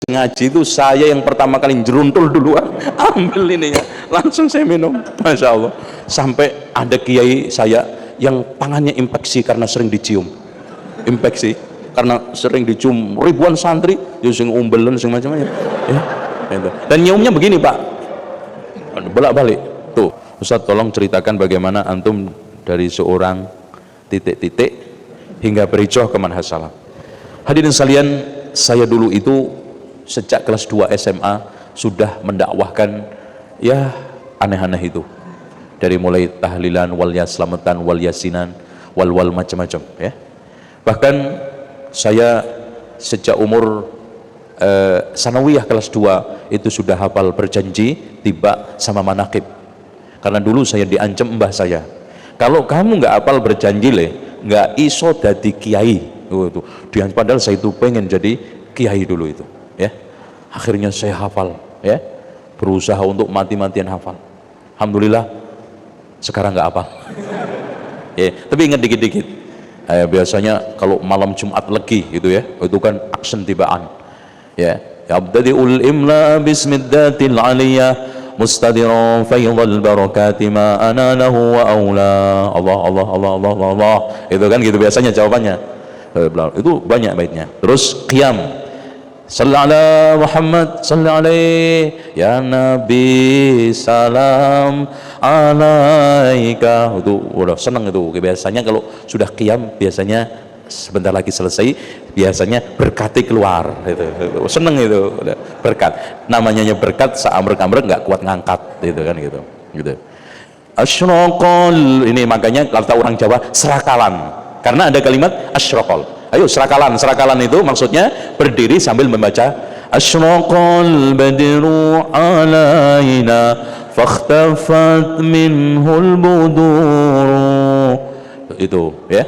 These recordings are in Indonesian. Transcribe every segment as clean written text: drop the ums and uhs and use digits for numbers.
ngaji itu saya yang pertama kali jeruntul duluan, ambil ininya langsung saya minum, Masya Allah. Sampai ada kiai saya yang tangannya infeksi karena sering dicium, infeksi karena sering dicium ribuan santri ya sing umbelen sing macam-macam ya, gitu. Dan nyiumnya begini Pak, bolak-balik tuh. Ustaz tolong ceritakan bagaimana antum dari seorang titik-titik hingga bericoh ke manhaj salaf. Hadirin sekalian, saya dulu itu sejak kelas 2 SMA sudah mendakwahkan ya aneh-aneh itu, dari mulai tahlilan, wal yaslamatan, wal yasinan, wal macam-macam ya. Bahkan saya sejak umur sanawiyah kelas 2 itu sudah hafal berjanji tiba sama manaqib. Karena dulu saya diancam mbah saya, kalau kamu nggak hafal berjanji nggak iso dadi kiai. Itu padahal saya itu pengen jadi kiai dulu itu ya. Akhirnya saya hafal ya, berusaha untuk mati-matian hafal. Alhamdulillah sekarang nggak hafal ya, tapi ingat dikit-dikit. Biasanya kalau malam Jumat legi gitu ya, itu kan aksen tibaan ya. Abdadiul imla bismiddatil aliyah mustadiran faydhal barakati ma ana lahu wa aula. Allah Allah Allah Allah Allah, itu kan gitu biasanya jawabannya. Itu banyak baitnya. Terus qiyam, salli ala Muhammad salli alaihi ya Nabi salam alaika. Itu udah seneng itu biasanya. Kalau sudah qiyam biasanya sebentar lagi selesai, biasanya berkati keluar itu seneng itu berkat. Namanya berkat, seamrek-amrek nggak kuat ngangkat itu kan gitu asyraqal. Ini makanya kata orang Jawa serakalan, karena ada kalimat asyraqal. Ayo serakalan itu maksudnya berdiri sambil membaca asyraqal badru alaina fakhtafat minhul budur, itu ya,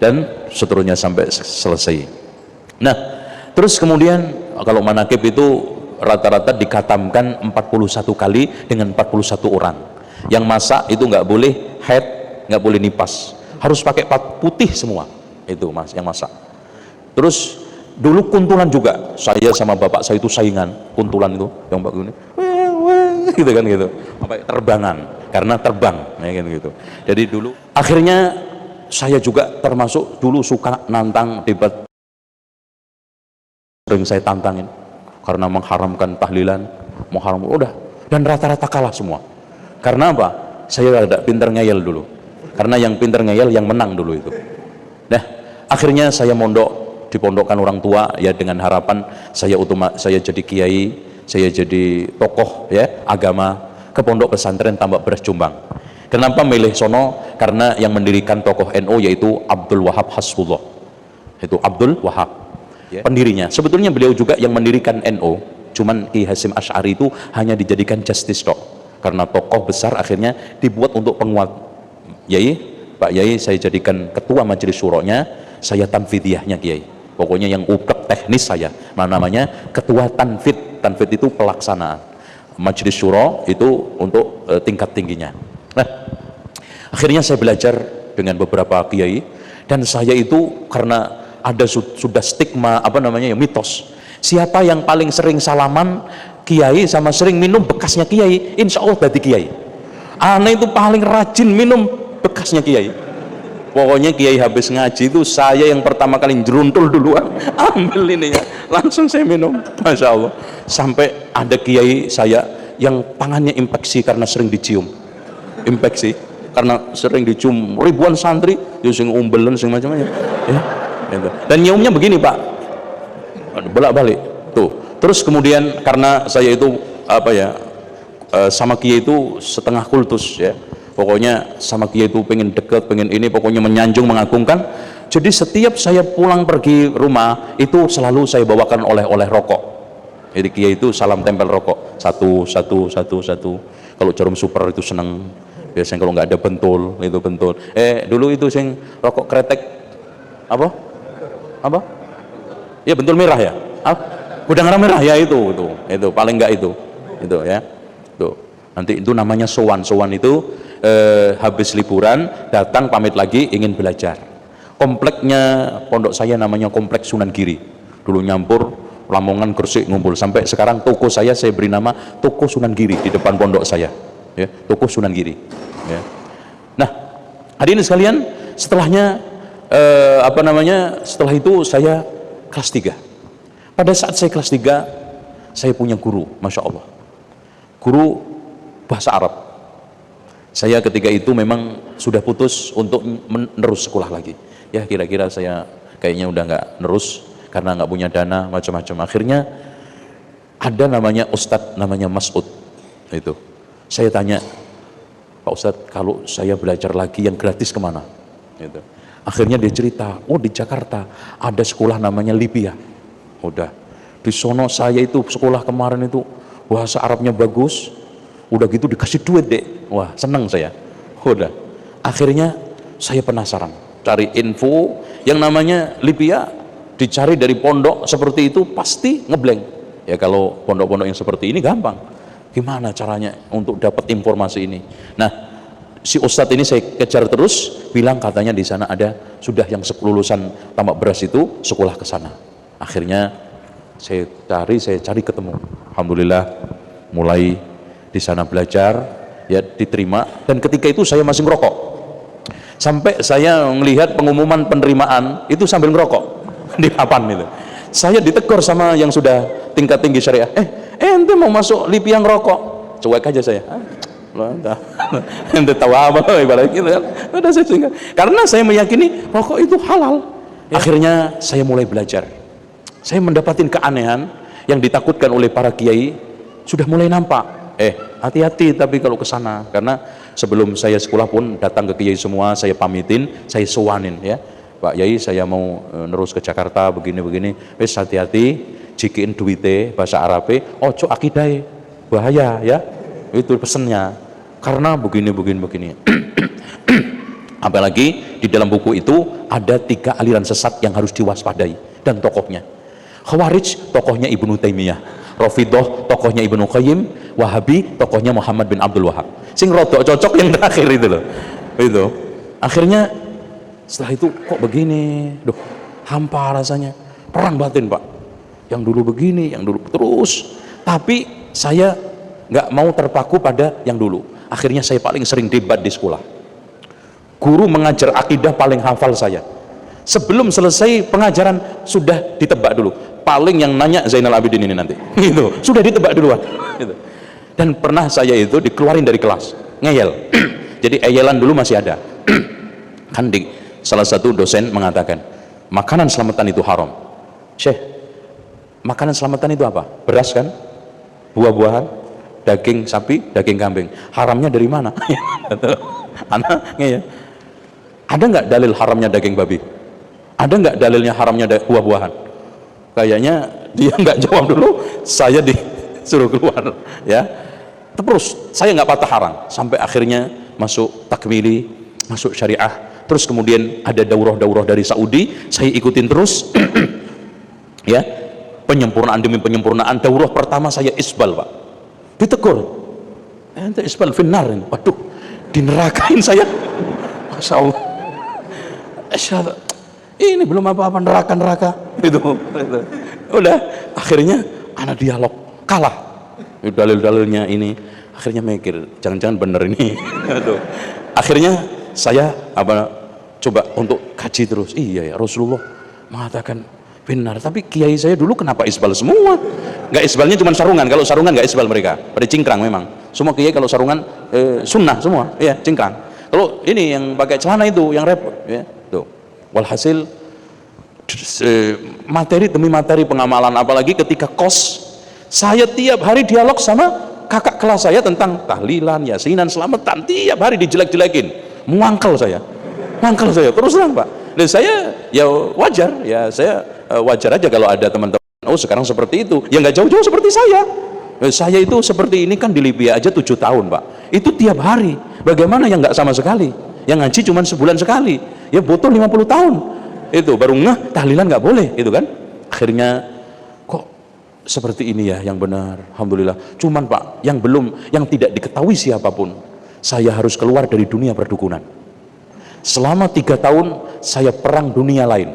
dan seterusnya sampai selesai. Nah terus kemudian kalau manaqib itu rata-rata dikatamkan 41 kali dengan 41 orang. Yang masak itu nggak boleh haid, nggak boleh nipas, harus pakai putih semua itu mas yang masak. Terus dulu kuntulan juga, saya sama bapak saya itu saingan kuntulan itu yang begini gitu kan gitu, sampai terbangan karena terbang ya gitu. Jadi dulu akhirnya saya juga termasuk dulu suka nantang debat, sering saya tantangin karena mengharamkan tahlilan, mengharamkan udah, dan rata-rata kalah semua. Karena apa? Saya ada pinter ngeyel dulu, karena yang pinter ngeyel yang menang dulu itu. Nah akhirnya saya dipondokkan orang tua ya, dengan harapan saya jadi kiai, saya jadi tokoh ya agama ke pondok pesantren Tambak Beras Jombang. Kenapa milih sono? Karena yang mendirikan tokoh NU yaitu Abdul Wahab Hasbullah, itu Abdul Wahab ya, pendirinya. Sebetulnya beliau juga yang mendirikan NU, cuman Ki Hasyim Asy'ari itu hanya dijadikan justice tok, karena tokoh besar akhirnya dibuat untuk penguat. Yai, Pak Yai saya jadikan ketua majelis syuronya, saya tanfidiyahnya Kiai, pokoknya yang utek teknis saya, namanya ketua tanfid. Tanfid itu pelaksanaan, majelis syuro itu untuk tingkat tingginya. Nah akhirnya saya belajar dengan beberapa kiai, dan saya itu karena ada sudah stigma mitos, siapa yang paling sering salaman kiai sama sering minum bekasnya kiai, insya Allah jadi kiai. Aneh itu paling rajin minum bekasnya kiai. Pokoknya kiai habis ngaji itu saya yang pertama kali jeruntul duluan, ambil ininya langsung saya minum, Masya Allah. Sampai ada kiai saya yang tangannya infeksi karena sering dicium, infeksi karena sering dicium ribuan santri ya sing umbelen sing macam-macam ya, gitu. Dan nyiumnya begini Pak, bolak-balik tuh. Terus kemudian karena saya itu sama kiai itu setengah kultus ya, pokoknya sama kiai itu pengen deket, pengen ini, pokoknya menyanjung, mengagungkan. Jadi setiap saya pulang pergi rumah itu selalu saya bawakan oleh-oleh rokok. Jadi kiai itu salam tempel rokok satu. Kalau jarum super itu seneng, biasanya kalau nggak ada bentul itu bentul. Dulu itu sing rokok kretek apa ya, bentul merah ya, gudang merah ya, itu paling nggak itu ya tuh. Nanti itu namanya sowan itu habis liburan datang pamit lagi ingin belajar. Kompleknya pondok saya namanya kompleks Sunan Giri, dulu nyampur Lamongan, Gresik ngumpul. Sampai sekarang toko saya beri nama Toko Sunan Giri di depan pondok saya, ya, Toko Sunan Giri, ya. Nah, hadirin sekalian, setelahnya setelah itu saya kelas 3. Pada saat saya kelas 3, saya punya guru, Masya Allah, guru bahasa Arab. Saya ketika itu memang sudah putus untuk menerus sekolah lagi, ya, kira-kira saya kayaknya udah nggak nerus karena nggak punya dana macam-macam. Akhirnya ada namanya Ustadz, namanya Mas'ud. Itu saya tanya, Pak Ustadz, kalau saya belajar lagi yang gratis kemana? Gitu. Akhirnya dia cerita, oh di Jakarta ada sekolah namanya Libya. Udah di sono saya itu sekolah kemarin itu bahasa Arabnya bagus, udah gitu dikasih duit deh. Wah, seneng saya. Udah, akhirnya saya penasaran, cari info yang namanya Libya. Dicari dari pondok seperti itu pasti ngeblank. Ya, kalau pondok-pondok yang seperti ini gampang. Gimana caranya untuk dapat informasi ini? Nah, si Ustadz ini saya kejar terus, bilang katanya di sana ada sudah yang lulusan tambak beras itu sekolah ke sana. Akhirnya saya cari ketemu. Alhamdulillah mulai di sana belajar, ya, diterima. Dan ketika itu saya masih ngerokok. Sampai saya melihat pengumuman penerimaan itu sambil ngerokok di papan itu. Saya ditegur sama yang sudah tingkat tinggi syariah, ente mau masuk Libya ngerokok? Cuek aja saya. Ente tahu apa ibarat gitu kan. Udah saya singkat. Karena saya meyakini rokok itu halal. Ya. Akhirnya saya mulai belajar. Saya mendapatkan keanehan yang ditakutkan oleh para kiai sudah mulai nampak. Hati-hati tapi kalau ke sana, karena sebelum saya sekolah pun datang ke kiai semua, saya pamitin, saya sowanin, ya. Pak Yai, saya mau nerus ke Jakarta begini-begini, wis hati-hati, jikin duite bahasa Arabe, ojo akidai, bahaya, ya. Itu pesennya, karena begini. Apalagi di dalam buku itu ada 3 aliran sesat yang harus diwaspadai dan tokohnya. Khawarij tokohnya Ibnu Taimiyah, Rafidhah tokohnya Ibnu Qayyim, Wahabi tokohnya Muhammad bin Abdul Wahab. Sing rodok cocok yang terakhir itu loh. Itu. Akhirnya setelah itu kok begini, hampa rasanya, perang batin Pak. Yang dulu begini, yang dulu terus. Tapi saya nggak mau terpaku pada yang dulu. Akhirnya saya paling sering debat di sekolah. Guru mengajar akidah paling hafal saya. Sebelum selesai pengajaran sudah ditebak dulu. Paling yang nanya Zainal Abidin ini nanti. Gitu. Sudah ditebak duluan. Gitu. Dan pernah saya itu dikeluarin dari kelas, ngeyel. Jadi eyelan dulu masih ada. Kan salah satu dosen mengatakan, makanan selamatan itu haram. Syekh, makanan selamatan itu apa? Beras kan? Buah-buahan, daging sapi, daging kambing. Haramnya dari mana? Anak ngeyel. Ada nggak dalil haramnya daging babi? Ada nggak dalilnya haramnya buah-buahan? Kayaknya dia nggak jawab dulu, saya disuruh keluar, ya. Terus saya nggak patah arang sampai akhirnya masuk takmili, masuk syariah. Terus kemudian ada daurah-daurah dari Saudi, saya ikutin terus. Ya, penyempurnaan demi penyempurnaan. Daurah pertama saya isbal Pak, ditegur, ente isbal finnar ini. Waduh, dinerakain saya. Masya Allah. Ini belum apa-apa, neraka itu. Udah, akhirnya anak dialog kalah. Dalil-dalilnya ini, akhirnya mikir, jangan-jangan bener ini. Akhirnya saya coba untuk kaji terus. Iya ya, Rasulullah mengatakan benar, tapi kiai saya dulu kenapa isbal semua? Nggak isbalnya cuma sarungan. Kalau sarungan nggak isbal mereka, pada cingkrang memang. Semua kiai kalau sarungan sunnah semua, ya cingkrang. Kalau ini yang pakai celana itu yang repot, ya. Tuh. Walhasil materi demi materi pengamalan, apalagi ketika kos, saya tiap hari dialog sama kakak kelas saya tentang tahlilan, yasinan, selamatan, tiap hari dijelek-jelekin, mengangkel saya terus terang Pak. Dan saya ya wajar aja kalau ada teman-teman, oh sekarang seperti itu, ya nggak jauh-jauh seperti saya itu seperti ini kan. Di Libya aja 7 tahun Pak, itu tiap hari. Bagaimana yang nggak sama sekali, yang ngaji cuma sebulan sekali, ya butuh 50 tahun itu baru ngeh tahlilan nggak boleh itu kan. Akhirnya kok seperti ini ya yang benar. Alhamdulillah. Cuman Pak, yang tidak diketahui siapapun, saya harus keluar dari dunia perdukunan. Selama 3 tahun saya perang dunia lain.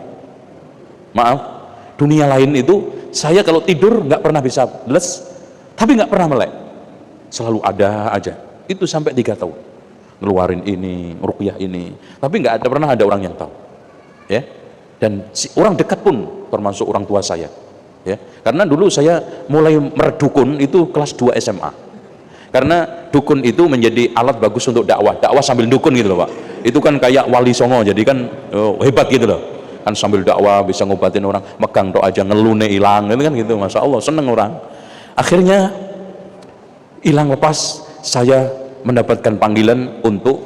Maaf, dunia lain itu saya kalau tidur nggak pernah bisa les, tapi nggak pernah melek, selalu ada aja. Itu sampai 3 tahun ngeluarin ini, ruqyah ini, tapi nggak ada pernah ada orang yang tahu, ya. Dan orang dekat pun termasuk orang tua saya, ya. Karena dulu saya mulai merdukun itu kelas 2 SMA. Karena dukun itu menjadi alat bagus untuk dakwah sambil dukun gitu loh Pak. Itu kan kayak wali songo, jadi kan hebat gitu loh, kan sambil dakwah bisa ngobatin orang, megang tok aja ngelune hilang gitu kan gitu, masya Allah seneng orang. Akhirnya hilang lepas, saya mendapatkan panggilan untuk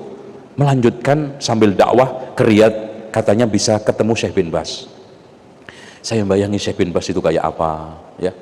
melanjutkan sambil dakwah ke Riyadh, katanya bisa ketemu Syekh bin Bas. Saya bayangi Syekh bin Bas itu kayak apa, ya.